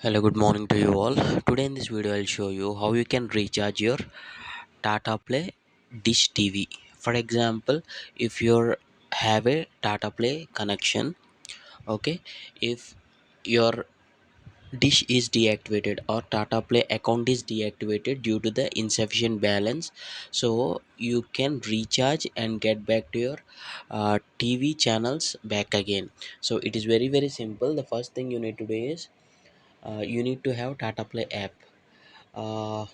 Hello, good morning to you all. Today in this video, I'll show you how you can recharge your Tata Play dish TV. For example, if you have a Tata Play connection, okay, if your dish is deactivated or Tata Play account is deactivated due to the insufficient balance, so you can recharge and get back to your TV channels back again. So it is very simple. The first thing you need to do is you need to have Tata Play app.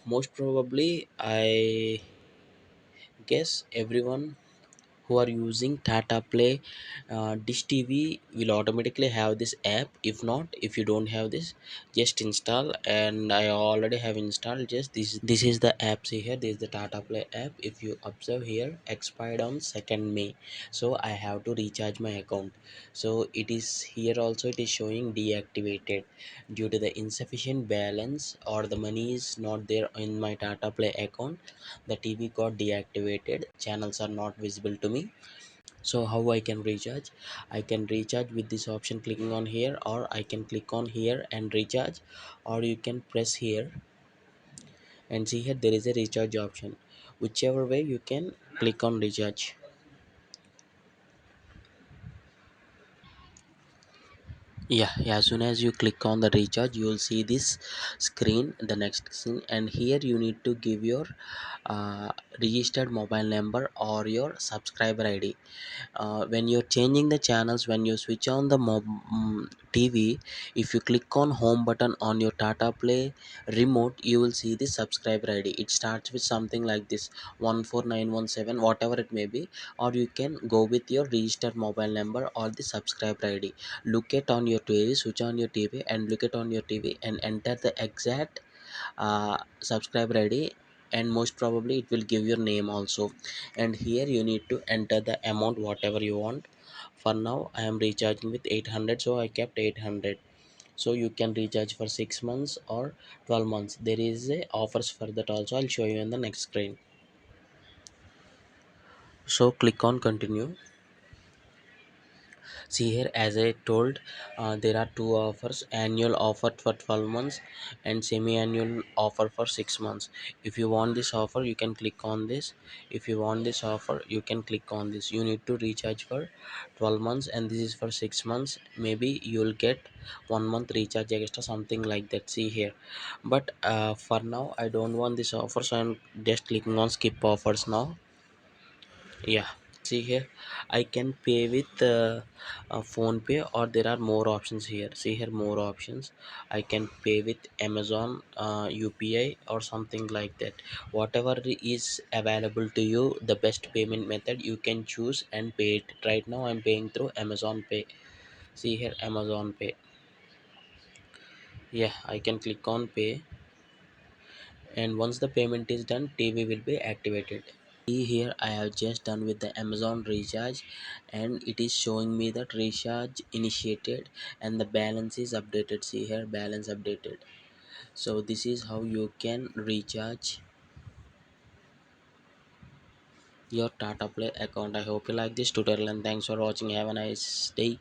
Most probably, I guess everyone who are using Tata Play Dish TV will automatically have this app. If not, if you don't have this, just install. And I already have installed. Just this is the app. See here, this is the Tata Play app. If you observe here, expired on 2nd May, so I have to recharge my account. So it is here also. It is showing deactivated due to the insufficient balance, or the money is not there in my Tata Play account. The TV got deactivated, channels are not visible to me. So how I can recharge? I can recharge with this option, clicking on here, or I can click on here and recharge, or you can press here and see here there is a recharge option. Whichever way you can click on recharge. Yeah, as soon as you click on the recharge, you will see this screen, the next screen, and here you need to give your registered mobile number or your subscriber ID. When you're changing the channels, when you switch on the TV, if you click on home button on your Tata Play remote, you will see the subscriber ID. It starts with something like this, 14917, whatever it may be, or you can go with your registered mobile number or the subscriber ID. Look at on your TV, switch on your TV and look at on your TV and enter the exact subscriber ID, and most probably it will give your name also. And here you need to enter the amount whatever you want. For now I am recharging with 800, so I kept 800. So you can recharge for 6 months or 12 months. There is a offers for that also. I'll show you in the next screen. So click on continue. See here, as I told, there are two offers: annual offer for 12 months and semi-annual offer for 6 months. If you want this offer, you can click on this. If you want this offer, you can click on this. You need to recharge for 12 months and this is for 6 months. Maybe you'll get 1 month recharge extra, something like that. See here, but for now I don't want this offer, so I'm just clicking on skip offers now. Yeah, see here, I can pay with phone pay, or there are more options here. See here, more options. I can pay with Amazon UPI or something like that. Whatever is available to you, the best payment method you can choose and pay it. Right now I'm paying through Amazon Pay. See here, Amazon Pay. Yeah, I can click on pay, and once the payment is done, TV will be activated. See here, I have just done with the Amazon recharge, and it is showing me that recharge initiated and the balance is updated. See here, balance updated. So this is how you can recharge your Tata Play account. I hope you like this tutorial and thanks for watching. Have a nice day.